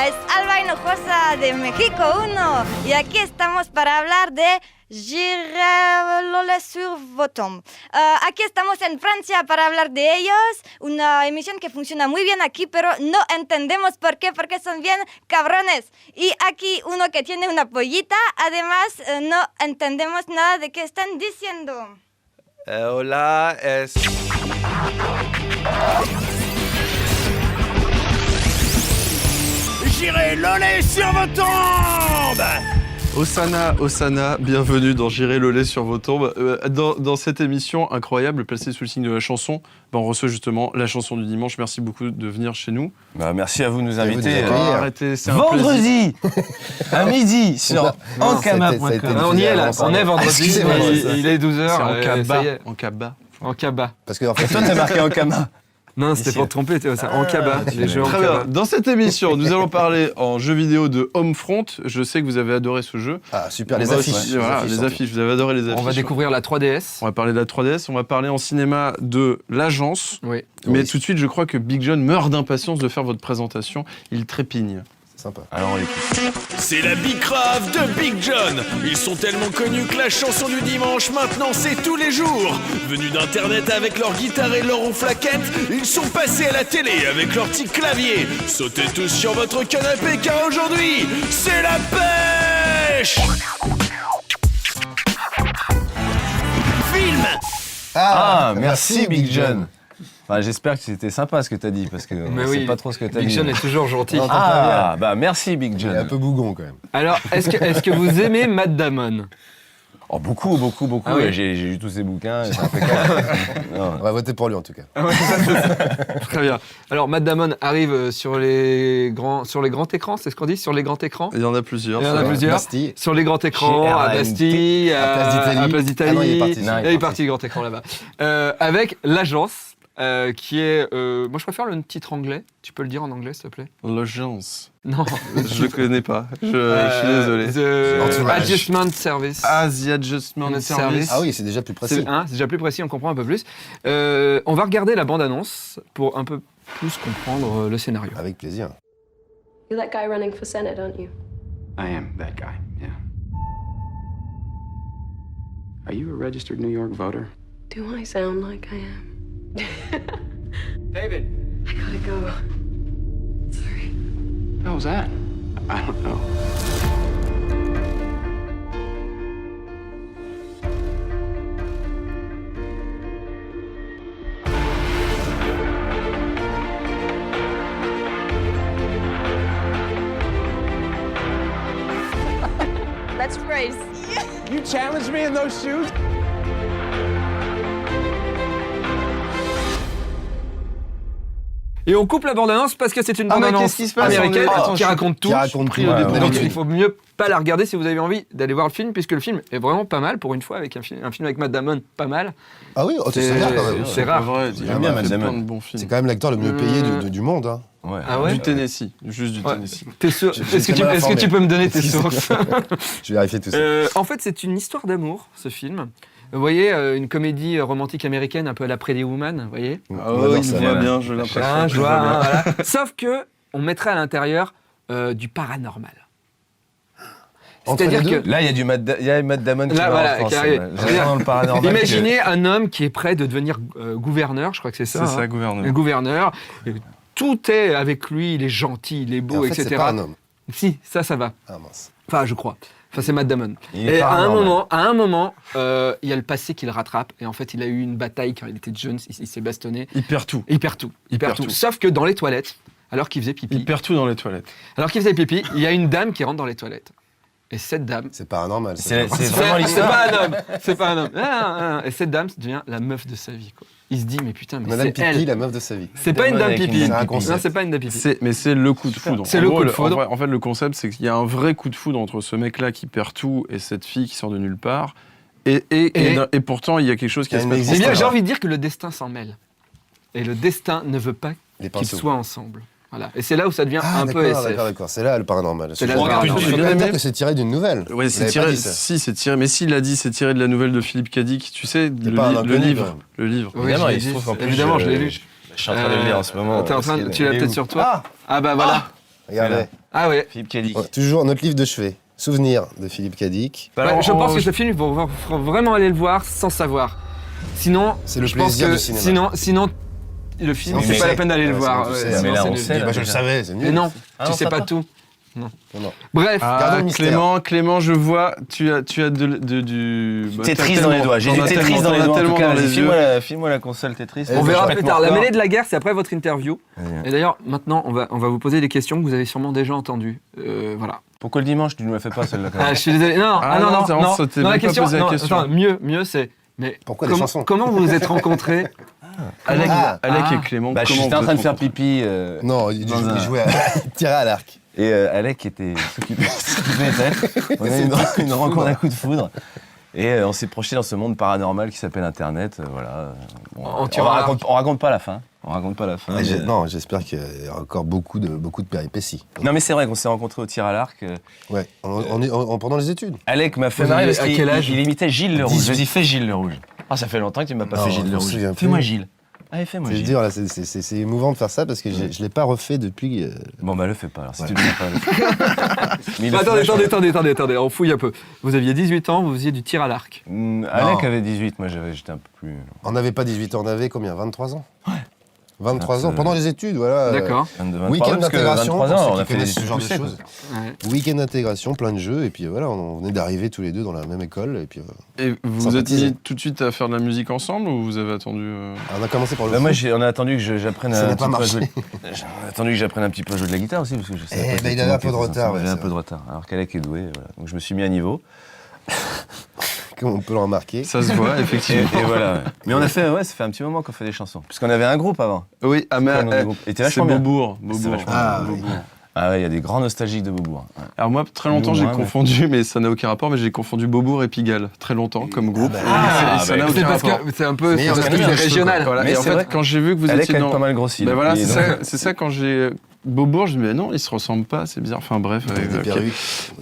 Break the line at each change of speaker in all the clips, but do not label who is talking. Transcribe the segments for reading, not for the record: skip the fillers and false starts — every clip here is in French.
es Alba Hinojosa de México 1 y aquí estamos para hablar de Girez sur vos tombes. Aquí estamos en Francia para hablar de ellos, una emisión que funciona muy bien aquí, pero no entendemos por qué, porque son bien cabrones. Y aquí uno que tiene una pollita, además no entendemos nada de qué están diciendo.
Hola, es...
J'irai le lait sur vos tombes.
Osana, bienvenue dans J'irai le lait sur vos tombes. Dans cette émission incroyable, placée sous le signe de la chanson, on reçoit justement la chanson du dimanche. Merci beaucoup de venir chez nous.
merci à vous de nous inviter.
Arrêtez, c'est un
vendredi à midi sur ankama.com.
On y est là, on est vendredi, il est 12h.
C'est en Kaba.
Parce que en fait,
Toi, t'as marqué ankama.
Non, c'était pour te tromper, c'est en Kaba. Les jeux en
Très bien.
Kaba.
Dans cette émission, nous allons parler en jeu vidéo de Homefront. Je sais que vous avez adoré ce jeu.
Ah, super,
Les affiches. Voilà, les affiches. Vous avez adoré les affiches.
On va découvrir la 3DS.
On va parler de la 3DS. On va parler en cinéma de l'agence.
Oui.
Mais tout de suite, je crois que Big John meurt d'impatience de faire votre présentation. Il trépigne.
Sympa.
Alors, on l'écoute.
C'est la Bicrave de Big John. Ils sont tellement connus que la chanson du dimanche, maintenant, c'est tous les jours. Venus d'Internet avec leur guitare et leur ronflaquette, ils sont passés à la télé avec leur petit clavier. Sautez tous sur votre canapé car aujourd'hui, c'est la pêche. Film.
Ah, merci Big John. Enfin, j'espère que c'était sympa ce que t'as dit, parce que
Mais
on
oui,
sait pas trop ce que t'as
Big
dit.
John est toujours gentil.
Merci Big John.
Il est un peu bougon quand même. Alors, est-ce que vous aimez Matt Damon ?
Oh, beaucoup.
Ah oui.
J'ai lu tous ses bouquins. C'est impeccable.
On va voter pour lui en tout cas. Très bien. Alors, Matt Damon arrive sur les grands écrans, c'est ce qu'on dit, sur les grands écrans.
Il y en a plusieurs.
Bastille. Sur les grands écrans,
Chez
à Bastille, à Place d'Italie.
Ah non, il est parti.
Il est parti, le grand écran là-bas. Avec l'agence. Qui est... moi, je préfère le titre anglais. Tu peux le dire en anglais, s'il te plaît ?
L'agence.
Non.
Je le connais pas. Je suis désolé.
The Adjustment Service.
The Adjustment Service.
Ah oui, c'est déjà plus précis. C'est déjà plus précis, on comprend un peu plus. On va regarder la bande-annonce pour un peu plus comprendre le scénario. Avec plaisir.
You're that guy running for Senate, aren't you?
I am that guy, yeah. Are you a registered New York voter?
Do I sound like I am?
David.
I gotta go. Sorry.
How was that? I don't know.
Let's race.
You challenged me in those shoes?
Et on coupe la bande-annonce parce que c'est une bande-annonce américaine qui raconte tout. Donc il faut mieux pas la regarder si vous avez envie d'aller voir le film, puisque le film est vraiment pas mal pour une fois, avec un film avec Matt Damon pas mal.
Ah oui, c'est rare quand même.
C'est rare.
J'aime bien Matt Damon.
C'est quand même l'acteur le mieux payé du monde. Hein.
Ouais.
Ah ouais.
Du Tennessee, juste du Tennessee.
T'es sûr ? Est-ce que tu peux me donner tes sources ?
Je vais vérifier tout ça.
En fait, c'est une histoire d'amour, ce film. Vous voyez, une comédie romantique américaine un peu à la Pretty Woman, vous voyez ?
Ah oui, il voit bien, je l'impression.
Je vois, voilà. Sauf que on mettrait à l'intérieur du paranormal. C'est-à-dire que
là, il y a Matt Damon qui va en France. Dans le paranormal.
Imaginez un homme qui est prêt de devenir gouverneur, je crois que c'est ça.
C'est ça, gouverneur.
Un gouverneur. Tout est avec lui, il est gentil, il est beau,
et en fait,
etc.
C'est pas un homme.
Si, ça va.
Ah mince.
Enfin, je crois. Enfin, c'est Matt Damon. Et à un moment, il y a le passé qui le rattrape. Et en fait, il a eu une bataille quand il était jeune. Il s'est bastonné.
Il perd tout.
Il perd tout. Sauf que dans les toilettes, alors qu'il faisait pipi.
Il perd tout dans les toilettes.
Alors qu'il faisait pipi, il y a une dame qui rentre dans les toilettes. Et cette dame...
C'est paranormal.
C'est vraiment l'histoire.
C'est pas un homme. Et cette dame devient la meuf de sa vie, quoi. Il se dit, mais putain, mais
Madame
c'est
Pipi,
elle.
La meuf de sa vie.
C'est pas une dame pipi.
Non,
c'est pas une dame pipi.
Mais c'est le coup de foudre.
C'est le coup de foudre.
En fait, le concept, c'est qu'il y a un vrai coup de foudre entre ce mec-là qui perd tout et cette fille qui sort de nulle part. Et pourtant, il y a quelque chose qui se passe.
Eh bien, j'ai envie de dire que le destin s'en mêle. Et le destin ne veut pas qu'ils soient ensemble. Voilà. Et c'est là où ça devient un peu SF.
D'accord. C'est là le paranormal.
C'est là le paranormal.
Je peux bien dire que c'est tiré d'une nouvelle.
Oui, c'est tiré. Si, c'est tiré. Mais s'il a dit, c'est tiré de la nouvelle de Philippe Cadic. Tu sais, le livre. Le livre.
Oui, évidemment, je l'ai lu.
Je suis en train de le lire en ce moment.
Tu l'as peut-être sur toi. Ah bah voilà.
Regardez.
Ah ouais.
Philippe Cadic.
Ouais, toujours notre livre de chevet. Souvenir de Philippe Cadic.
Ouais, je pense que ce film, il faut vraiment aller le voir sans savoir. Sinon,
C'est le
je pense
plaisir
que
du cinéma.
sinon, le film,
On
c'est
sait.
pas la peine d'aller le
Ouais,
voir.
c'est-
Ouais,
c'est-
mais là,
c'est
on
nul.
sait, là.
Bah, je le savais, c'est
Mais
nul.
non,
Ah
tu
non,
sais
ça
pas
va.
tout.
Non.
Bref,
Gardons le mystère.
Clément, je vois, tu as du... bah,
Tetris
t'as
dans les
tellement-
doigts. J'ai
t'en
du
as
Tetris
tellement-
dans les
t'en as
doigts. En tout
tellement
cas,
dans
vas-y,
les yeux.
file-moi la console Tetris.
on verra
Je
plus
pète
tard.
mon
La
corps.
mêlée de la guerre, c'est après votre interview.
Vas-y.
Et d'ailleurs, maintenant, on va vous poser des questions que vous avez sûrement déjà entendues. Voilà.
Pourquoi le dimanche tu ne me la fais pas celle-là quand même?
Ah, je suis désolé. Non,
Ah non, ça, on s'était
la
même pas
question,
posé la
non,
question.
attends, mieux, c'est. Mais
Pourquoi des chansons
comment vous vous êtes rencontrés?
Alec,
Ah.
Alec
Ah.
et Clément,
Bah,
comment
j'étais en
vous
train de
êtes
faire
rencontrés
pipi.
Non, il
Dans un-
jouait à tirer à l'arc.
Et Alec s'occupait on a eu une rencontre à coup de foudre. Et on s'est projeté dans ce monde paranormal qui s'appelle Internet. Voilà. Bon,
On
on,
tire à l'arc.
raconte pas la fin. On raconte pas la fin.
Ouais,
mais-
non, j'espère qu'il y a encore beaucoup de péripéties.
Non, mais c'est vrai qu'on s'est rencontrés au tir à l'arc.
Ouais, pendant les études.
Alec m'a fait
Vous
marrer
avez-
parce
à quel âge
qu'il imitait Gilles le Rouge.
18.
Je dis fais Gilles le Rouge. Ah, ça fait longtemps que tu m'as pas
Non,
fait Gilles
je
le
me
Rouge.
souviens plus.
Fais-moi Gilles. Allez, fais-moi
C'est
Gilles.
dur, là, c'est émouvant de faire ça parce que je l'ai pas refait depuis.
Bon, bah le fais pas alors. Si
Ouais.
tu le fais pas. Mais il le
Attendez,
fait.
on fouille un peu. Vous aviez 18 ans, vous faisiez du tir à l'arc.
Alec avait 18, moi j'étais un peu plus.
On n'avait pas 18 ans, on avait combien 23 ans
Ouais.
23 ans, pendant les études, voilà.
D'accord.
23,
Week-end
parce que
d'intégration,
23
pour
ans,
ceux
on
qui
a fait des
connaissent ce genre de
poussées,
choses.
Ouais.
Week-end d'intégration, plein de jeux, et puis voilà, on venait d'arriver tous les deux dans la même école, et puis
Et vous vous êtes
Sympathiser.
mis tout de suite à faire de la musique ensemble ou vous avez attendu
on a commencé par le
Bah, moi,
foot.
on a attendu que j'apprenne
Ça
un
n'a
petit
pas
peu à jouer.
marché.
On a attendu que j'apprenne un petit peu à jouer de la guitare aussi, parce que je sais
Eh
pas.
ben, il avait un peu de retard, ouais,
J'avais un
c'est
peu de retard. Alors qu'Alec est doué, voilà. Donc je me suis mis à niveau.
Comme on peut le remarquer.
Ça se voit,
Et,
effectivement.
et voilà. Ouais. Mais on a fait, ouais, ça fait un petit moment qu'on fait des chansons. Puisqu'on avait un groupe avant.
Oui, ah, mais
Quoi, notre groupe Et t'es vachement
c'est
bien.
Beaubourg.
C'est
Beaubourg.
vachement
Ah,
bien.
oui.
Beaubourg.
Ah ouais, il y a des grands nostalgiques de Beaubourg. Ouais.
Alors moi, très longtemps, j'ai
Beaubourg, hein,
confondu, mais ça n'a aucun rapport, mais j'ai confondu Beaubourg et Pigalle, très longtemps, comme groupe.
Ah,
Et ça
bah,
n'a
C'est
aucun
parce
rapport.
que c'est un peu
Mais
c'est
on
parce
a
que
mis
c'est
un cheveu,
régional.
Voilà.
Mais
Et en
c'est
fait,
vrai.
quand j'ai vu que vous
Alec
étiez
a
dans...
pas mal grossi.
Ben
là.
voilà,
Il est
c'est
dans-
ça, quand j'ai... Beaubourg, je me dis, mais non, ils se ressemblent pas, c'est bizarre. Enfin bref.
Avec des
ok.
perruques.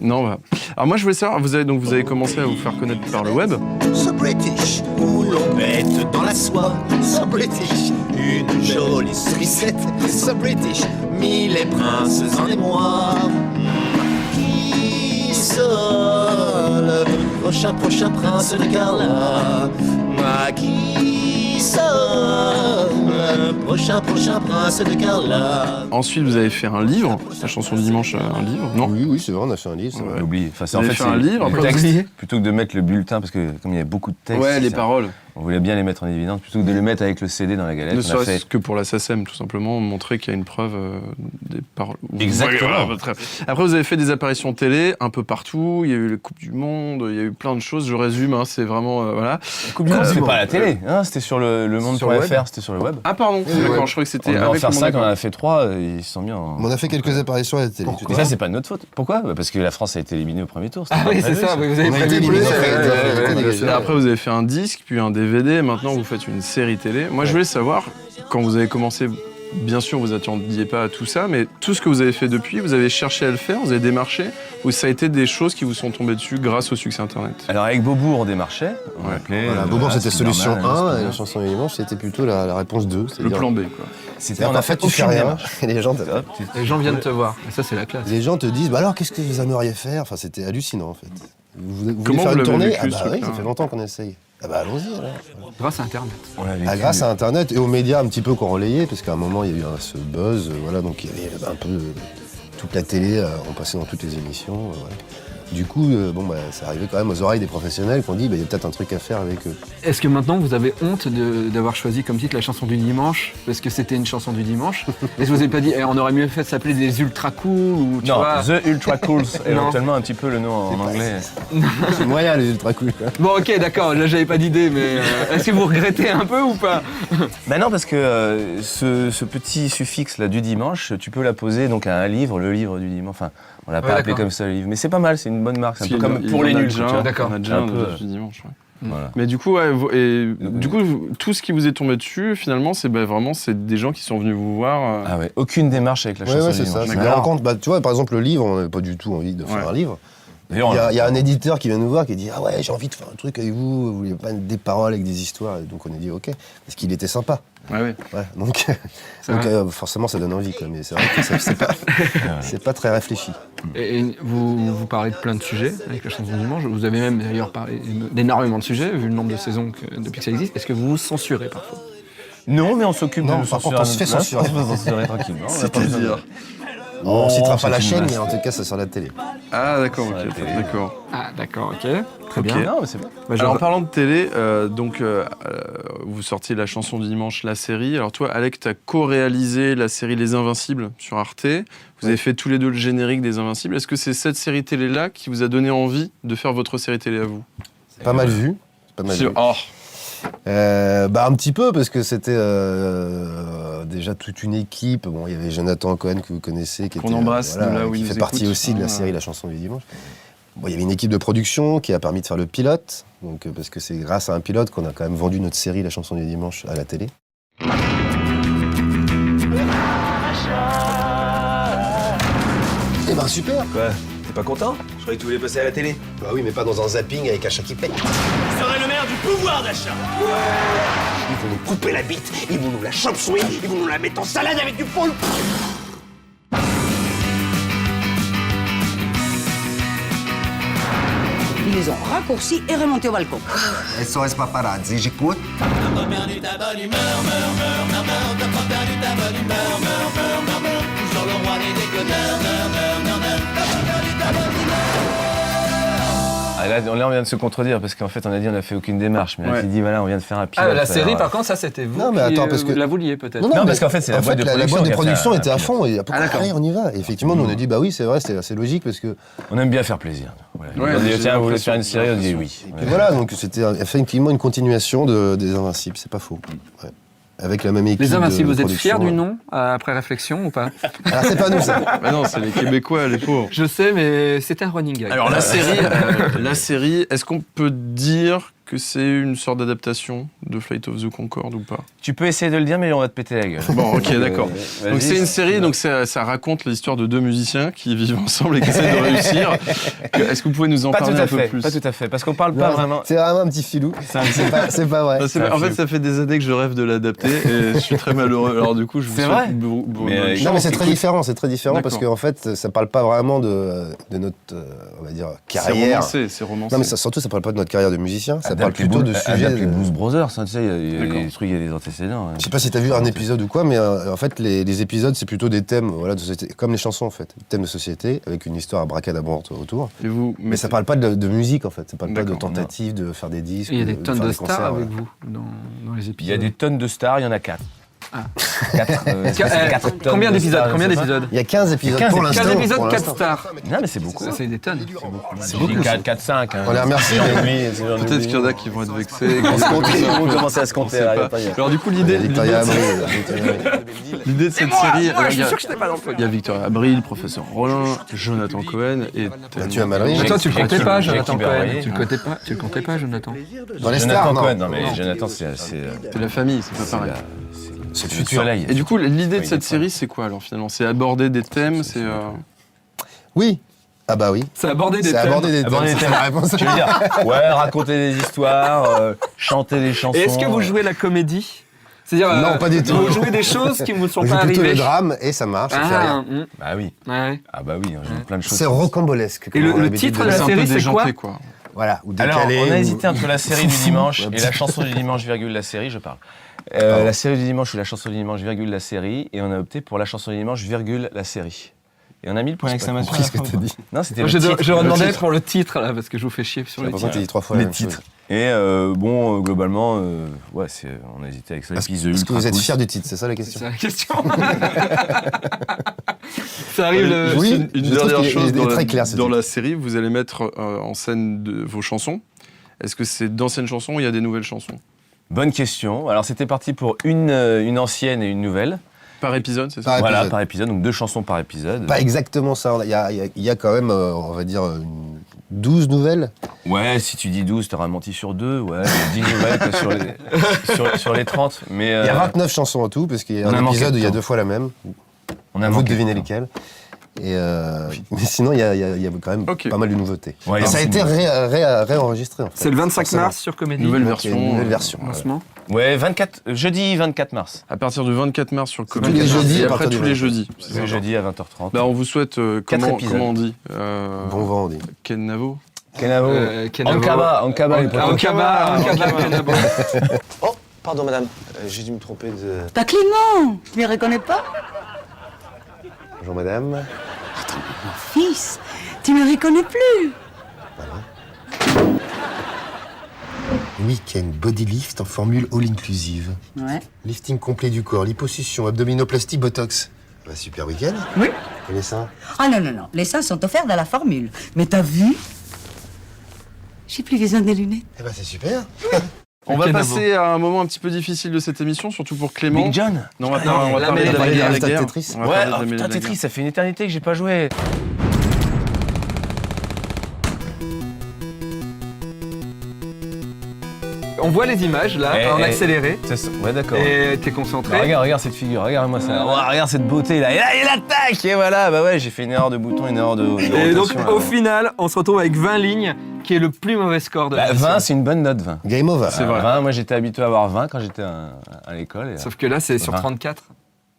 Non, bah. Alors moi, je voulais savoir, vous avez commencé à vous faire connaître par le web.
So British, où l'on pète dans la soie. So British, une jolie sucette. So British, mille et princes en émoi. Qui sera le prochain prince de Carla? Qui sera le prochain prince de Carla?
Ensuite, vous avez fait un livre, la chanson du dimanche, un livre, non?
Oui, c'est vrai, on a fait un livre, c'est
On
vrai.
l'a oublié. Enfin, c'est
Vous
en
avez
fait
fait un
c'est
livre,
le
après
texte,
vous oubliez
plutôt que de mettre le bulletin, parce que comme il y a beaucoup de textes,
Ouais, les
ça-
paroles.
on voulait bien les mettre en évidence, plutôt que de les mettre avec le CD dans la galette.
Ne
On a
serait-ce
fait...
que pour la SACEM, tout simplement, montrer qu'il y a une preuve des paroles.
Exactement.
Ouais, voilà, très bien. Après, vous avez fait des apparitions télé un peu partout. Il y a eu la Coupe du Monde, il y a eu plein de choses. Je résume, hein, c'est vraiment voilà.
La Coupe du Monde, c'était pas à la télé, hein, c'était sur le
Sur le web.
monde.fr, c'était sur le web.
Ah pardon, d'accord. Je crois que
On
c'était
devait en
avec
faire
le
5, on en
Monde.
a fait 3, ils se sont mis en...
On a fait quelques apparitions à la télé.
Mais ça, c'est pas de notre faute. Pourquoi Bah, parce que la France a été éliminée au premier tour. c'était
Ah
pas
oui, c'est
prévu,
ça, vous avez
On a
prévu
été
plus.
éliminés,
Et après, vous avez fait un disque, puis un DVD. Maintenant, vous faites une série télé. Moi, je voulais savoir, quand vous avez commencé, bien sûr, vous attendiez pas à tout ça, mais tout ce que vous avez fait depuis, vous avez cherché à le faire, vous avez démarché, ou ça a été des choses qui vous sont tombées dessus grâce au succès Internet?
Alors avec Beaubourg, on démarchait. On
Ouais.
appelait,
Voilà, Beaubourg, c'était
Spider-Man,
solution 1, et la
Spider-Man.
chanson du dimanche, c'était plutôt la réponse 2.
Le plan B, quoi.
C'était
En fait, tu fais
aucune
rien,
démarche.
et les gens,
Hop, tu-
Les gens viennent te voir. Et ça, c'est la classe.
les gens te disent, bah alors, qu'est-ce que vous aimeriez faire? Enfin, c'était hallucinant, en fait. Vous voulez
Comment
faire
vous
une
l'avez
tournée?
vécu,
Ah
ce
bah oui,
truc-là
ça fait longtemps qu'on essaye. Ah bah allons-y, alors.
Grâce à Internet.
on a vécu-
Ah, grâce à Internet et aux médias un petit peu qu'on relayait, parce qu'à un moment, il y a eu ce buzz, voilà, donc il y avait un peu toute la télé, on passait dans toutes les émissions, voilà. Du coup, bon, bah, ça arrivait quand même aux oreilles des professionnels qui ont dit, bah, il y a peut-être un truc à faire avec eux.
Est-ce que maintenant vous avez honte d'avoir choisi comme titre la chanson du dimanche parce que c'était une chanson du dimanche? Est-ce que vous avez pas dit on aurait mieux fait de s'appeler des ultra cool ou tu
Non,
vois?
The Ultra Cools, éventuellement un petit peu le nom en anglais.
C'est moyen, les ultra cool.
Bon ok d'accord, là j'avais pas d'idée mais est-ce que vous regrettez un peu ou pas?
Ben non, parce que ce petit suffixe là du dimanche, tu peux l'apposer donc à un livre, le livre du dimanche. Enfin, on l'a
Ouais,
pas appelé
d'accord.
comme ça le livre, mais c'est pas mal, c'est une bonne marque. C'est un peu
Parce
comme
qu'il
pour
y
les
en a
nuls.
déjà
tu vois.
un,
D'accord.
il y en a déjà
Un
un
peu,
du dimanche. Ouais.
Voilà.
Mais du coup, du coup, tout ce qui vous est tombé dessus, finalement, c'est vraiment c'est des gens qui sont venus vous voir.
Ah ouais, aucune démarche avec la
Ouais,
chanson
ouais,
du
c'est ça.
dimanche.
C'est des rencontres. Bah, tu vois, par exemple, le livre, on n'avait pas du tout envie de faire
Ouais.
un livre.
D'ailleurs,
Il y a un éditeur qui vient nous voir qui dit « Ah ouais, j'ai envie de faire un truc avec vous, vous voulez pas des paroles avec des histoires ?» Et donc on a dit « Ok », parce qu'il était sympa.
Ah oui.
Ouais, donc forcément ça donne envie, quoi, mais c'est vrai que c'est pas très réfléchi.
Et vous parlez de plein de sujets avec la chanson du dimanche. Vous avez même d'ailleurs parlé d'énormément de sujets, vu le nombre de saisons depuis que ça existe. Est-ce que vous vous censurez parfois?
Non, mais on s'occupe
Non,
de
par contre, on se fait censurer.
On se fait censurer tranquillement.
C'est-à-dire
On citera pas la
c'est
chaîne,
une
mais en tout cas ça sort à la télé.
Ah d'accord,
Ça a
ok,
été-
d'accord.
Ah, d'accord, ok. Très
Ok.
bien.
Non, mais c'est bon.
Bah,
Alors en parlant de télé, vous sortiez la chanson du dimanche, la série. Alors toi, Alec, t'as co-réalisé la série Les Invincibles sur Arte. Vous avez fait tous les deux le générique des Invincibles. Est-ce que c'est cette série télé-là qui vous a donné envie de faire votre série télé à vous?
Pas mal vu. Pas mal vu.
Oh,
Un petit peu, parce que c'était déjà toute une équipe. Bon, il y avait Jonathan Cohen que vous connaissez, qui
Qu'on embrasse de là où
qui
il
fait
nous
partie
écoute.
aussi de la série La chanson du dimanche. Bon, il y avait une équipe de production qui a permis de faire le pilote, donc, parce que c'est grâce à un pilote qu'on a quand même vendu notre série La chanson du dimanche à la télé. Eh ben super.
Quoi? T'es pas content? Je croyais que tu voulais passer à la télé.
Bah oui, mais pas dans un zapping avec achat qui pète.
Je serai le maire du pouvoir d'achat. Ils vont nous couper la bite, ils vont nous la chop-suey, ils vont nous la mettre en salade avec du poulpe.
Ils les ont raccourcis et remontés au balcon.
SOS paparazzi, j'écoute.
Ah, là, on vient de se contredire parce qu'en fait, on a dit on n'a fait aucune démarche. Mais on
Ouais.
s'est dit, voilà, on vient de faire un pilote.
Ah, la série,
alors,
par contre, ça, c'était vous
Non, mais
qui
attends, parce que-
la vouliez peut-être.
Non, parce qu'en fait, c'est la boîte de
la
production
boîte de
qui a fait
production
un
était à
pilote.
fond. Et pourquoi
d'accord.
allez, on y va. Et effectivement, nous, on a dit, bah oui, c'est vrai, c'est assez logique parce que.
On aime bien faire plaisir. Voilà.
Ouais,
on a dit,
j'ai
tiens, vous voulez
l'impression,
faire une série? On dit
j'ai
oui.
Et puis voilà, donc c'était effectivement une continuation des Invincibles, c'est pas faux. Ouais. Avec la même équipe.
Les Invincibles,
de
vous êtes fiers
production.
du nom après réflexion ou pas?
Alors c'est pas nous ça.
bah non, c'est les Québécois, les pauvres.
Je sais, mais c'était un running gag.
Alors la série, est-ce qu'on peut dire que c'est une sorte d'adaptation de Flight of the Concorde ou pas?
Tu peux essayer de le dire, mais on va te péter la gueule.
Bon, ok, d'accord.
Vas-y.
Donc c'est une série, donc ça raconte l'histoire de deux musiciens qui vivent ensemble et qui essaient de réussir. Est-ce que vous pouvez nous en
Pas tout
parler
à
un peu
fait,
plus?
pas tout à fait, parce qu'on parle pas
Non,
vraiment.
C'est vraiment un petit filou. C'est pas vrai.
En fait, ça fait des années que je rêve de l'adapter et je suis très malheureux. Alors du coup, je vous
C'est
souhaite
vrai
bonne
Mais,
chance.
Non mais c'est très différent, parce
D'accord.
qu'en fait ça parle pas vraiment de notre, on va dire, carrière.
C'est romancé.
Non mais surtout ça parle pas de notre carrière de musicien, ça parle
Adapte les
plutôt de
Blues-
sujets.
adapte les Blues Brothers, hein, tu sais, il y a
D'accord.
des trucs, il y a des antécédents.
Je sais pas si t'as vu un épisode ou quoi, mais en fait les épisodes c'est plutôt des thèmes, voilà, de société, comme les chansons en fait, des thèmes de société avec une histoire abracadabrante autour.
Et vous,
Mais ça parle pas de musique en fait, ça parle pas de
D'accord,
tentatives de faire des disques.
Il y a des
de
tonnes
faire
de
des
stars
concerts,
avec
ouais.
vous dans les épisodes.
Il y a des tonnes de stars, il y en a 4.
Ah.
4,
Combien d'épisodes? Combien d'épisodes?
Il y a 15 épisodes
15
pour l'instant.
15 épisodes,
pour
4
l'instant.
stars.
Non, mais c'est beaucoup.
Ça, c'est des tonnes.
C'est beaucoup. 4, 5.
On les remercie.
peut-être qu'il y en a qui vont être vexés.
Ils vont commencer à se
On
compter.
sait
là, y a
pas.
pas- y a-
Alors du coup,
Victoria
l'idée de cette série,
je suis sûr que j'étais pas dans le
il y a Victoria Abril, le professeur Rollin, Jonathan Cohen et
Mathieu Amalric.
Mais toi, tu le comptais pas,
Jackie
Jonathan Cohen.
Berrier.
Tu le comptais pas, Jonathan.
Dans les
Jonathan
stars, non.
Cohen, non mais Jonathan, c'est
c'est la famille, c'est pas pareil.
c'est le futur soleil.
Et du coup, l'idée de
Oui,
cette
d'accord.
série, c'est quoi alors finalement? C'est aborder des thèmes, c'est
Oui. Ah bah oui.
C'est aborder des
C'est
thèmes.
aborder des thèmes.
Aborder des
c'est
thèmes.
la réponse.
Je veux dire, ouais, raconter des histoires, chanter des chansons.
Et est-ce que vous jouez la comédie? C'est-à-dire,
Non, pas du tout.
Vous jouez des choses qui ne vous sont
On joue
pas
plutôt
arrivées.
le drame et ça marche, ça fait
Ah,
rien.
Bah oui.
ouais.
Ah bah oui, on joue plein de choses.
C'est rocambolesque.
Et
comme
le-
on a
le
l'habitude
titre
de
de la
dire.
un peu
série, c'est
déjanté,
quoi
quoi.
Voilà, ou
Alors,
décalé.
on a
ou-
hésité entre la série du dimanche
Ouais,
et
petit
la
peu.
chanson du dimanche, virgule, la série, je parle.
Pardon.
La série du dimanche ou la chanson du dimanche, virgule, la série, et on a opté pour la chanson du dimanche, virgule, la série. Et on a mis le point d'exclamation.
compris ce que t'as dit.
Non, c'était
Moi,
le titre.
je
le
demandais
titre.
pour le titre, là, parce que je vous fais chier sur le
Pourquoi
titre.
t'as dit 3 fois
Les
la même chose
titres. Et bon, globalement, ouais, on a hésité avec ça.
Est-ce que vous êtes fier du titre, c'est ça la question?
C'est la question. Ça arrive le...
Oui.
Une
je trouve
dernière
qu'il est-
chose,
il est très clair, ce
dans
titre.
la série, vous allez mettre en scène vos chansons. Est-ce que c'est d'anciennes chansons ou il y a des nouvelles chansons?
Bonne question. Alors, c'était parti pour une ancienne et une nouvelle.
Par épisode, c'est ça?
Par
Voilà,
épisode.
par épisode, donc 2 chansons par épisode.
Pas exactement ça. Il y a quand même, on va dire, 12 nouvelles.
Ouais, si tu dis 12, t'auras menti sur 2. Ouais, 10 nouvelles que sur les 30. Mais,
Il y a 29 chansons en tout, parce qu'il y a
on a
un
manqué
épisode
de
où il y a
temps.
2 fois la même.
on a
À vous de
manqué
deviner
temps.
lesquelles. Mais sinon, il y a quand même pas mal de nouveautés.
Ouais,
et ça a été réenregistré en fait.
C'est le 25 mars sur Comédie.
Nouvelle version.
Nouvelle version.
Lancement.
Ouais, jeudi 24 mars.
À partir du 24 mars sur
tous
Comédie.
les jeudis,
Et
à
après
partir
tous
du
les
24.
jeudis.
C'est le jeudi à 20h30.
Bah, on vous souhaite, comment on dit
Bon vent, on dit.
Ken Navo.
Kenavo.
Kenavo.
Ankaba. les potos.
Ankaba, Kenavo.
Oh, pardon madame, j'ai dû me tromper de...
T'as Clément, tu m'y reconnais pas?
Bonjour madame.
Fils, tu me reconnais plus.
Week-end body lift en formule all-inclusive.
Ouais.
Lifting complet du corps, liposuction, abdominoplastie, botox. Bah, super week-end.
Oui.
Et les seins?
Ah non, les seins sont offerts dans la formule. Mais t'as vu? J'ai plus besoin des lunettes.
Eh ben c'est super.
On va passer à un moment un petit peu difficile de cette émission, surtout pour Clément.
Big John.
Non, on va parler de la guerre.
Tetris.
On va
Ouais,
parler de la
putain,
mêlée de la
Tetris,
guerre.
ça fait une éternité que j'ai pas joué.
On voit les images là, en accéléré.
Ouais, d'accord.
Et t'es concentré.
Regarde cette figure, regarde-moi ça. Regarde cette beauté là. Et là, il attaque. Et voilà, bah ouais, j'ai fait une erreur de bouton, une erreur de
Et donc
rotation,
au final, on se retrouve avec 20 lignes, qui est le plus mauvais score de la
20, c'est une bonne note, 20.
Game over.
C'est vrai.
20, moi j'étais habitué à avoir 20 quand j'étais à l'école. Et,
Sauf que là, c'est sur
20.
34.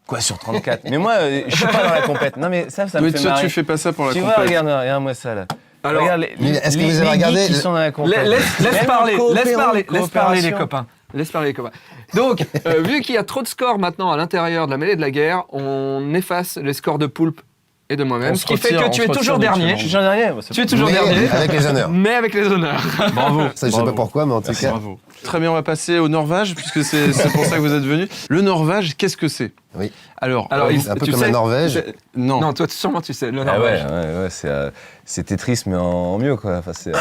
Quoi, sur 34? Mais moi, je suis pas dans la compète. Non, mais ça me
Oui,
fait
toi,
marrer.
tu fais pas ça pour la
Tu
compète.
vois, regarde-moi ça là.
Alors,
regarde
est-ce que vous avez
les
regardé
geeks qui sont dans la compète.
Laisse parler les
coopération.
copains. Laisse parler les copains. Donc, vu qu'il y a trop de scores maintenant à l'intérieur de la mêlée de la guerre, on efface les scores de Poulpe et de moi-même, ce qui fait que tu es toujours dernier.
Je suis toujours dernier.
Tu es toujours dernier.
Avec les honneurs.
Mais avec les honneurs.
Bravo.
Ça, je sais pas pourquoi, mais en tout cas.
Bravo. Très bien, on va passer au Norvège, puisque c'est pour ça que vous êtes venus. Le Norvège, qu'est-ce que c'est?
Oui.
Alors,
un peu comme la Norvège.
Non.
Non, toi, sûrement, tu sais. Le
Ah
Norvège.
ouais, c'est Tetris, mais en mieux, quoi. Enfin, c'est,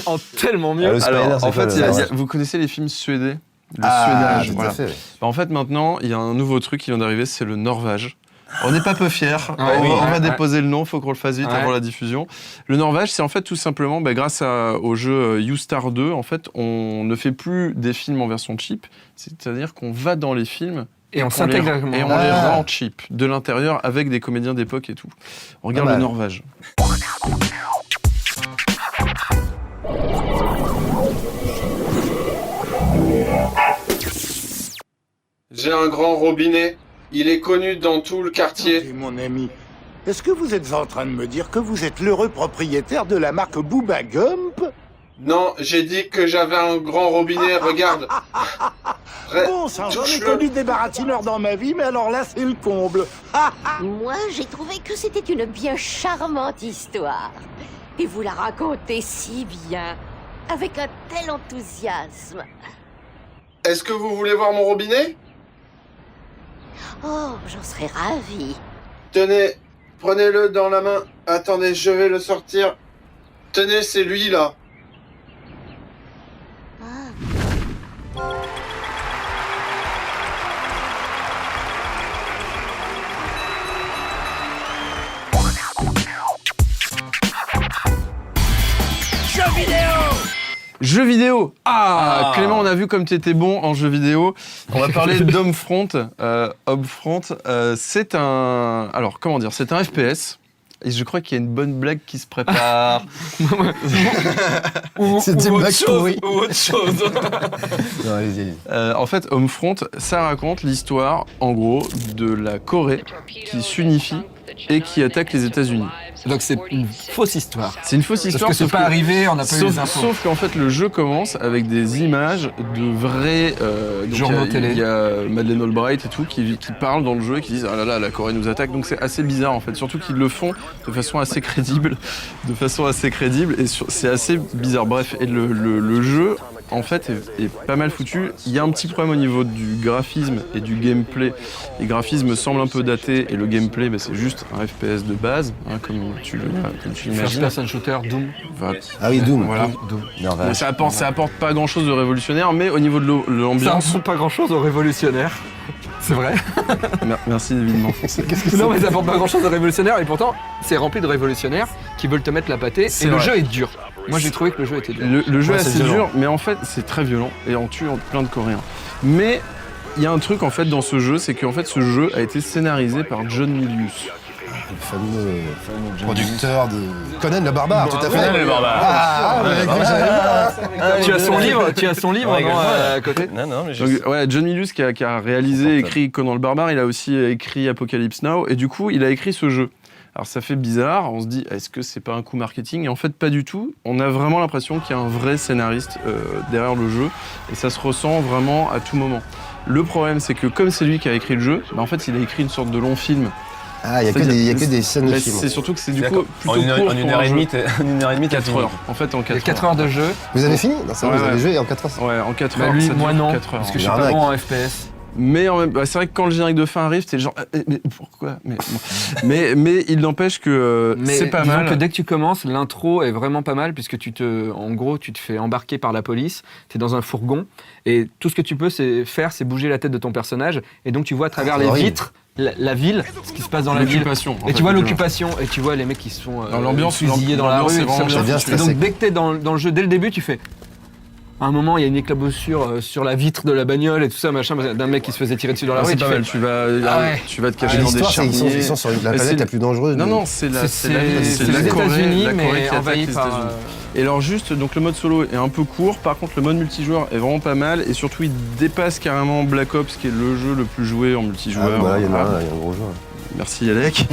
En tellement mieux.
le Spider,
Alors,
c'est
en
quoi,
fait,
le-
vous connaissez les films suédés? Le
Tout
suédage,
à
voilà.
fait. Oui.
Bah, en fait, maintenant, il y a un nouveau truc qui vient d'arriver, c'est le Norvège. On n'est pas peu fiers. On va déposer le nom, il faut qu'on le fasse vite avant la diffusion. Le Norvège, c'est en fait tout simplement, grâce au jeu YouStar 2, en fait, on ne fait plus des films en version cheap, c'est-à-dire qu'on va dans les films
Et on s'intègre
et on les rend cheap, de l'intérieur, avec des comédiens d'époque et tout. On regarde le Norvège.
J'ai un grand robinet. Il est connu dans tout le quartier.
Attendez, mon ami, est-ce que vous êtes en train de me dire que vous êtes l'heureux propriétaire de la marque Booba Gump?
Non, j'ai dit que j'avais un grand robinet, regarde.
Bon sang, j'en ai connu des baratineurs dans ma vie, mais alors là, c'est le comble.
Moi, j'ai trouvé que c'était une bien charmante histoire. Et vous la racontez si bien, avec un tel enthousiasme.
Est-ce que vous voulez voir mon robinet?
Oh, j'en serais ravie.
Tenez, prenez-le dans la main. Attendez, je vais le sortir. Tenez, c'est lui, là.
Jeux vidéo. Clément, on a vu comme tu étais bon en jeux vidéo. On va parler d'Homefront. Homefront, c'est un... Alors, comment dire? C'est un FPS. Et je crois qu'il y a une bonne blague qui se prépare.
C'était une blague pourrie.
Ou autre chose.
Non, allez-y.
En fait, Homefront, ça raconte l'histoire, en gros, de la Corée qui s'unifie et qui attaque les États-Unis.
Donc c'est une fausse histoire.
C'est une fausse histoire.
Parce que c'est pas arrivé, on n'a pas eu les infos.
Sauf qu'en fait, le jeu commence avec des images de vrais
journaux télé.
Il y a Madeleine Albright et tout qui parlent dans le jeu et qui disent ah là là, la Corée nous attaque. Donc c'est assez bizarre en fait. Surtout qu'ils le font de façon assez crédible, et c'est assez bizarre. Bref, et le jeu en fait est pas mal foutu. Il y a un petit problème au niveau du graphisme et du gameplay. Les graphismes semblent un peu datés et le gameplay, c'est juste un FPS de base, hein, comme tu l'imagines.
First person shooter, Doom.
Voilà.
Ah oui, Doom.
Voilà.
Norvège.
Ça apporte pas grand chose de révolutionnaire, mais au niveau de
Ça
l'ambiance.
apporte pas grand chose aux révolutionnaires. C'est vrai.
Merci évidemment.
Non mais ça apporte pas grand chose aux révolutionnaires et pourtant c'est rempli de révolutionnaires qui veulent te mettre la pâtée et le jeu est dur. Moi j'ai trouvé que le jeu était dur.
Le jeu est
c'est
assez
violent.
dur, mais en fait c'est très violent et on tue plein de Coréens. Mais il y a un truc en fait dans ce jeu, c'est qu'en fait ce jeu a été scénarisé par John Milius.
Le fameux producteur de Conan le barbare, tout à fait.
Conan le barbare.
Tu as son livre non, à côté.
Non, mais
Donc, voilà, John Milius qui a réalisé et écrit Conan le barbare, il a aussi écrit Apocalypse Now, et du coup, il a écrit ce jeu. Alors ça fait bizarre, on se dit, est-ce que c'est pas un coup marketing? Et en fait, pas du tout. On a vraiment l'impression qu'il y a un vrai scénariste derrière le jeu, et ça se ressent vraiment à tout moment. Le problème, c'est que comme c'est lui qui a écrit le jeu, en fait, il a écrit une sorte de long film.
Ah, il y a que des scènes de film.
C'est surtout que c'est du coup plutôt
en une
court
heure et demie,
4 heures. En fait, en 4 heures.
4 heures de jeu.
Vous avez fini? Non, c'est vrai, vous avez joué en 4 heures.
Ouais, en 4
bah
heures.
Lui,
ça
moi
dure
non,
4 heures.
parce que je suis pas bon en FPS.
Mais c'est vrai que quand le générique de fin arrive, t'es genre mais pourquoi mais il n'empêche que c'est pas mal.
Que dès que tu commences, l'intro est vraiment pas mal puisque tu te fais embarquer par la police, t'es dans un fourgon et tout ce que tu peux faire c'est bouger la tête de ton personnage et donc tu vois à travers les vitres la ville, ce qui se passe dans la ville. Et tu vois l'occupation et tu vois les mecs qui se font fusiller dans la rue. Et donc dès que t'es dans le jeu, dès le début, tu fais. À un moment, il y a une éclaboussure sur la vitre de la bagnole et tout ça, machin, d'un mec qui se faisait tirer dessus dans la rue.
C'est pas mal, tu vas te cacher dans des charniers.
Ils sont sur la planète la plus dangereuse.
Non, c'est les États-Unis, mais envahi par... Et alors juste, donc le mode solo est un peu court, par contre le mode multijoueur est vraiment pas mal, et surtout il dépasse carrément Black Ops, qui est le jeu le plus joué en multijoueur.
Ah bah il y en a un gros joueur.
Merci Alec.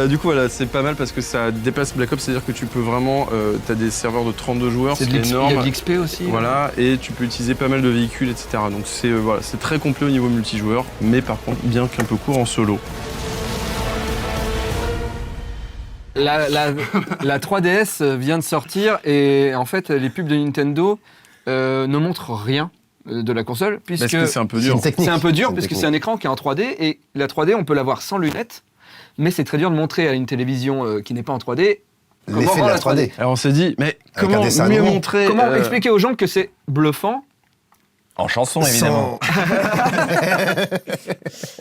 Du coup voilà, c'est pas mal parce que ça dépasse Black Ops, c'est-à-dire que tu peux vraiment, t'as des serveurs de 32 joueurs, c'est énorme.
Il y a de l'XP aussi.
Voilà, et tu peux utiliser pas mal de véhicules, etc. Donc c'est très complet au niveau multijoueur, mais par contre bien qu'un peu court en solo.
La 3DS vient de sortir et en fait les pubs de Nintendo ne montrent rien de la console puisque
c'est un peu dur.
C'est un peu dur puisque c'est un écran qui est en 3D et la 3D on peut l'avoir sans lunettes, mais c'est très dur de montrer à une télévision qui n'est pas en 3D
l'effet de la 3D.
Alors on s'est dit mais comment mieux montrer,
comment expliquer aux gens que c'est bluffant?
En chanson, évidemment.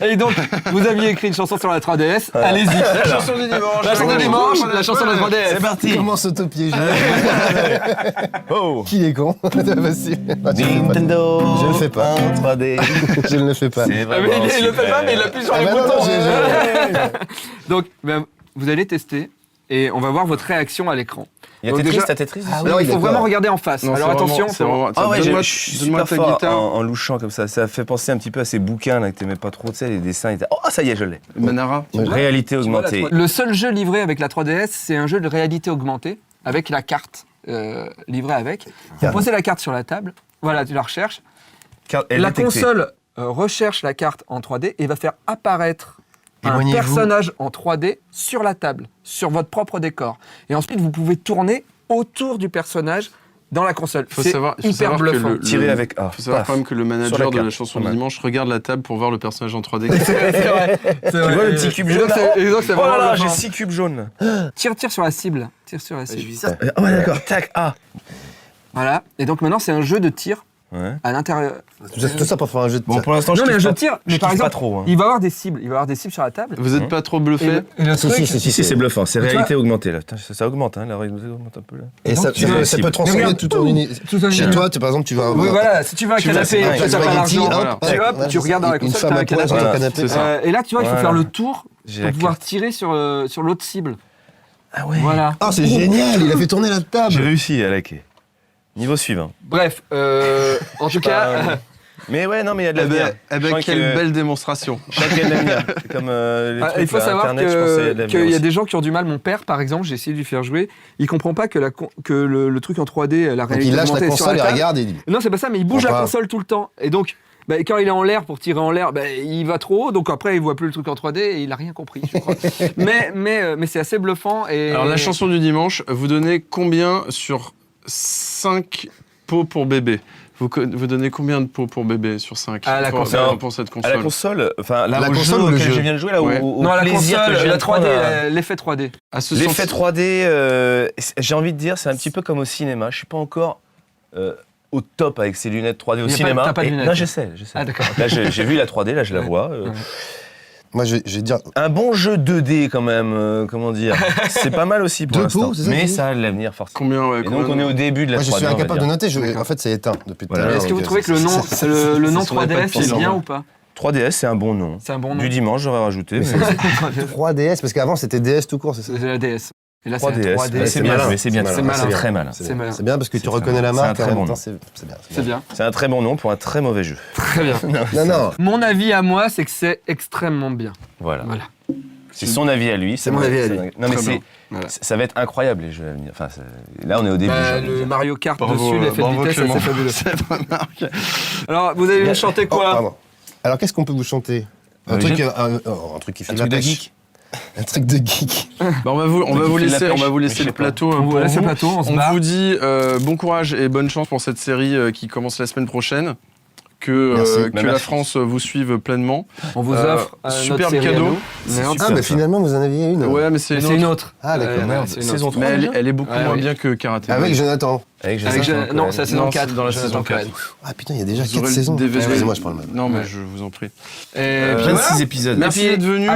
Et donc, vous aviez écrit une chanson sur la 3DS, allez-y.
La chanson du dimanche.
La chanson du dimanche, la chanson de la 3DS.
C'est parti.
Comment s'auto-piéger? Qui est con?
Nintendo.
Je le fais pas.
En 3D.
Je ne le fais pas.
Il le fait pas, mais il appuie sur les boutons. Donc, vous allez tester et on va voir votre réaction à l'écran.
Il y a Tetris, t'as Tetris ici?
Non, il faut vraiment regarder en face. Alors attention.
Ah ouais, je suis super fort en louchant comme ça. Ça fait penser un petit peu à ces bouquins là que t'aimais pas trop, tu sais, les dessins. Oh, ça y est, je l'ai.
Manara.
Réalité augmentée.
Le seul jeu livré avec la 3DS, c'est un jeu de réalité augmentée avec la carte livrée avec. Vous posez la carte sur la table. Voilà, tu la recherches. La console recherche la carte en 3D et va faire apparaître un personnage en 3D sur la table, sur votre propre décor. Et ensuite, vous pouvez tourner autour du personnage dans la console. C'est hyper bluffant.
Tirer avec A.
Il faut savoir quand même que le manager de la chanson du dimanche regarde la table pour voir le personnage en 3D.
C'est vrai.
Tu vois le petit cube jaune là? Oh là là, j'ai 6 cubes jaunes.
Tire sur la cible. Tire sur la cible.
Ah ouais, d'accord. Tac, A.
Voilà. Et donc maintenant, c'est un jeu de tir. À l'intérieur.
Tout ça pour faire un jeu de tir.
Bon, pour l'instant,
non, mais un jeu de tir, mais par exemple,
pas trop,
il va y avoir des cibles. Il va y avoir des cibles sur la table.
Vous êtes pas trop bluffé?
Si, c'est bluffant. C'est réalité augmentée là. Ça augmente, hein. La réalité augmente un peu là.
Et ça peut transformer tout en une. Chez toi, par exemple, tu vas.
Oui, voilà. Si tu veux un canapé, tu vas l'argent. Tu regardes dans la console, tu as un canapé. Et là, tu vois, il faut faire le tour pour pouvoir tirer sur l'autre cible.
Ah ouais.
Voilà.
Ah, c'est génial. Il a fait tourner la table.
J'ai réussi, Alec. Niveau suivant.
Bref, en tout cas...
Mais ouais, non, mais il y a de l'avenir.
Quelle belle démonstration.
Chacun de l'avenir. C'est comme les trucs
il faut savoir
Internet,
qu'il y a des gens qui ont du mal. Mon père, par exemple, j'ai essayé de lui faire jouer. Il comprend pas que le truc en 3D, la réalité
il lâche
augmentée
la console et regarde et...
Non, c'est pas ça, mais il bouge la console tout le temps. Et donc, quand il est en l'air pour tirer en l'air, il va trop haut. Donc après, il voit plus le truc en 3D et il a rien compris, je crois. mais c'est assez bluffant. Et...
Alors, la chanson du dimanche, vous donnez combien sur 5 pots pour bébé? Vous donnez combien de pots pour bébé sur 5
à la console?
Pour cette console.
À la console, enfin la
console
auquel je viens de jouer là,
non, à la console, la 3D, l'effet 3D.
L'effet 3D, j'ai envie de dire, c'est un petit peu comme au cinéma. Je suis pas encore au top avec ces lunettes 3D au cinéma.
T'as pas de lunettes?
Non, je sais.
Ah d'accord.
Là, j'ai vu la 3D, là, je la vois.
Moi, je vais dire...
Un bon jeu 2D, quand même, comment dire. C'est pas mal aussi pour l'instant. Mais ça a l'avenir, forcément.
Combien,
et donc, on est au début de la 3D.
Moi, je suis incapable de noter. En fait, c'est éteint depuis tout à l'heure.
Est-ce que vous trouvez que le nom 3DS est bien ou pas?
3DS, c'est un bon nom.
C'est un bon nom.
Du dimanche, j'aurais rajouté. Mais...
3DS, parce qu'avant c'était DS tout court, c'est ça?
C'est la DS. Et là,
3DS, c'est bien, mais c'est bien. C'est très malin.
C'est bien parce que tu reconnais la marque, en même temps c'est bien.
C'est bien.
C'est un très bon nom pour un très mauvais jeu.
Très bien.
Non.
Mon avis à moi, c'est que c'est extrêmement bien.
Voilà. C'est son avis à lui.
C'est mon avis à lui.
Non, mais ça va être incroyable les jeux à venir. Enfin, là, on est au début.
Le Mario Kart dessus, l'effet de vitesse, c'est fabuleux. Alors, vous avez chanté quoi?
Alors, qu'est-ce qu'on peut vous chanter? Un truc qui fait la pêche. Un truc de geek.
On va vous laisser le plateau.
On vous laisse le plateau, on se barre.
On vous dit bon courage et bonne chance pour cette série qui commence la semaine prochaine. Que la France vous suive pleinement.
On vous offre un
superbe cadeau.
Mais finalement, vous en aviez une.
Ouais, mais c'est
une autre.
Ah, d'accord.
Saison 3.
Mais elle est beaucoup moins bien que Karate Boy.
Avec Jonathan.
Non, c'est la saison 4.
Dans la saison 4.
Ah putain, il y a déjà 4 saisons. Excusez-moi, je parle mal.
Non, mais je vous en prie.
26 épisodes.
Merci d'être venu.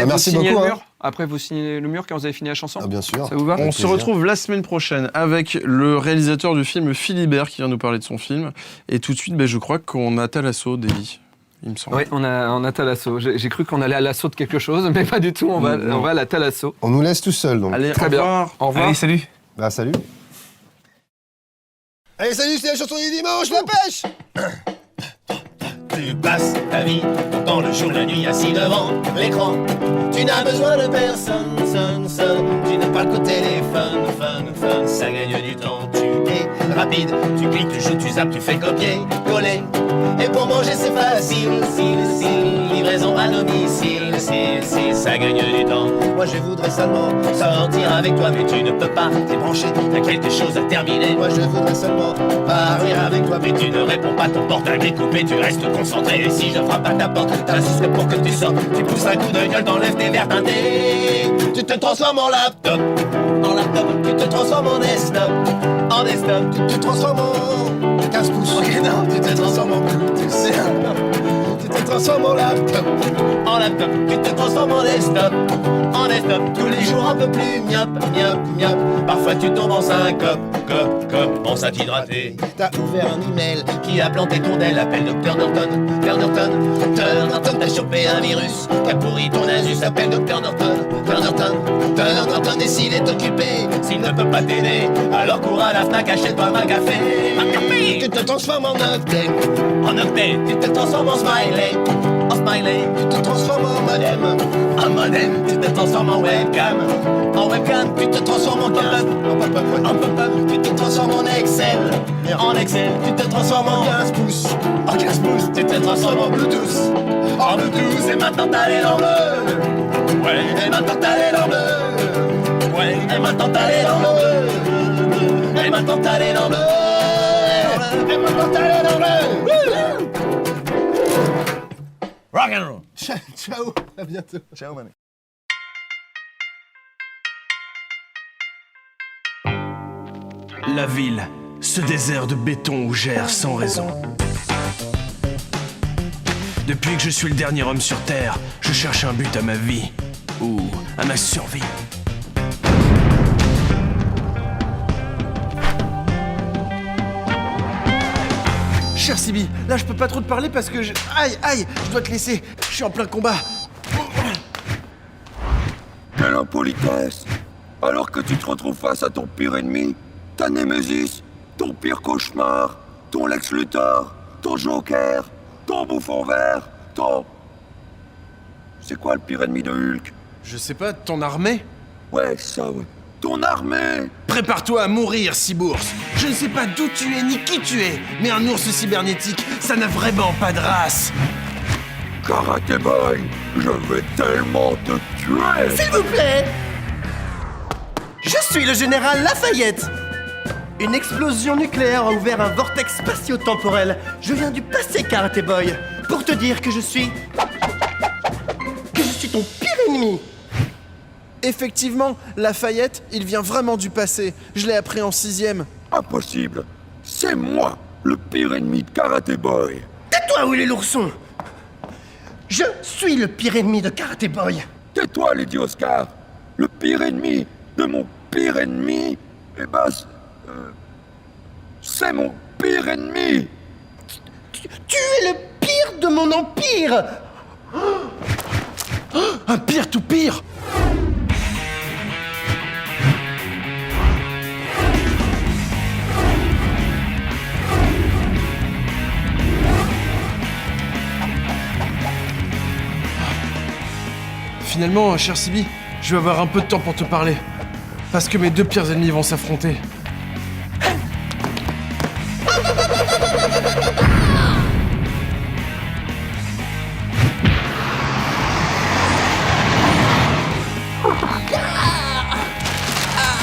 Merci beaucoup.
Après, vous signez le mur quand vous avez fini la chanson?
Ah, bien sûr.
Ça vous va?
On se retrouve la semaine prochaine avec le réalisateur du film Philibert qui vient nous parler de son film. Et tout de suite, je crois qu'on a Thalasso, Davy. Il me semble.
Oui, on a Thalasso. J'ai cru qu'on allait à l'assaut de quelque chose, mais pas du tout. On va à la Thalasso.
On nous laisse tout seul, donc.
Allez,
très bien. Au revoir.
Allez, salut.
Bah, salut. Allez, salut, c'est la chanson du dimanche, la pêche.
Tu passes ta vie dans le jour, la nuit, assis devant l'écran. Tu n'as besoin de personne, tu n'as pas le téléphone, fun, ça gagne du temps, tu es rapide, tu cliques, tu joues, tu zappes, tu fais copier, coller. Et pour manger c'est facile, livraison à domicile, ça gagne du temps. Moi je voudrais seulement sortir avec toi, mais tu ne peux pas, t'es branché, t'as quelque chose à terminer. Moi je voudrais seulement parler avec toi, mais tu ne réponds pas, ton portable est coupé, tu restes concentré. Et si je frappe à ta porte, t'insisterais pour que tu sortes, tu pousses un coup de gueule, t'enlèves tes verres teintés. Tu te transformes en laptop, tu te transformes en desktop, tu te transformes en 15 pouces. Ok, non, tu te transformes en Bluetooth. Tu te transformes en laptop, tu te transformes en desktop, tous les jours un peu plus miop. Parfois tu tombes en syncope, on s'est hydraté. T'as ouvert un email qui a planté ton Dell, appelle Dr Norton, t'as chopé un virus qui a pourri ton Asus, appelle Dr Norton, et s'il est occupé, s'il ne peut pas t'aider, alors cours à la Fnac, achète-toi un café. Tu te transformes en octet, tu te transformes en smiley, tu te transformes en modem, tu te transformes en webcam, tu te transformes en pop-up, tu te transformes en Excel, tu te transformes en 15 pouces, tu te transformes en Bluetooth, et maintenant t'as les dents bleues, ouais, et maintenant t'as les dents bleues, ouais, et maintenant t'as les dents bleues, et maintenant t'as les dents bleues, et maintenant t'as les dents bleues. Rock and roll.
Ciao, à bientôt.
Ciao, man.
La ville, ce désert de béton où j'erre sans raison. Depuis que je suis le dernier homme sur Terre, je cherche un but à ma vie, ou à ma survie.
Cher Sibi, là je peux pas trop te parler parce que je... Aïe, je dois te laisser, je suis en plein combat.
Quelle impolitesse! Alors que tu te retrouves face à ton pire ennemi, ta némésis, ton pire cauchemar, ton Lex Luthor, ton Joker, ton bouffon vert, ton... C'est quoi le pire ennemi de Hulk?
Je sais pas, ton armée?
Ouais, ça, ouais. Ton armée!
Prépare-toi à mourir, Cybours. Je ne sais pas d'où tu es ni qui tu es, mais un ours cybernétique, ça n'a vraiment pas de race.
Karate Boy, je vais tellement te tuer!
S'il vous plaît! Je suis le général Lafayette! Une explosion nucléaire a ouvert un vortex spatio-temporel. Je viens du passé, Karate Boy, pour te dire que je suis ton pire ennemi! Effectivement, Lafayette, il vient vraiment du passé. Je l'ai appris en 6e.
Impossible! C'est moi, le pire ennemi de Karate Boy!
Tais-toi, où est l'ourson? Je suis le pire ennemi de Karate Boy!
Tais-toi, Lady Oscar! Le pire ennemi de mon pire ennemi? Eh ben, c'est mon pire ennemi!
Tu es le pire perte de mon empire.
Un pire tout pire.
Finalement, cher Sibi, je vais avoir un peu de temps pour te parler. Parce que mes deux pires ennemis vont s'affronter.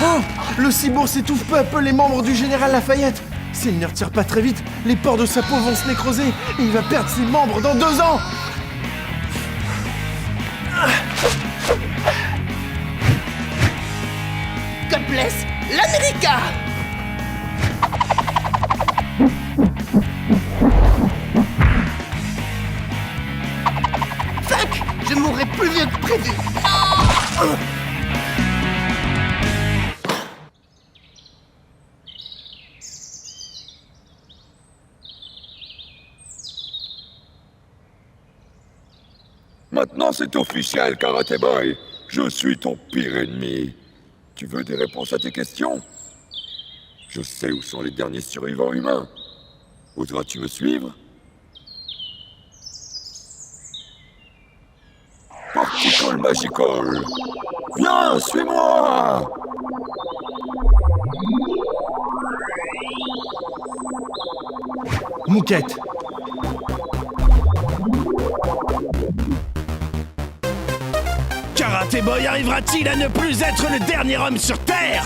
Oh, le cybourg s'étouffe peu à peu les membres du général Lafayette. S'il ne retire pas très vite, les pores de sa peau vont se nécroser et il va perdre ses membres dans 2 ans.
God bless l'América. Fuck, je mourrai plus vieux que prévu. Non.
Maintenant, c'est officiel, Karaté Boy. Je suis ton pire ennemi. Tu veux des réponses à tes questions? Je sais où sont les derniers survivants humains. Oseras-tu me suivre? Particle Magical. Viens, suis-moi!
Mouquette.
Karaté Boy arrivera-t-il à ne plus être le dernier homme sur Terre?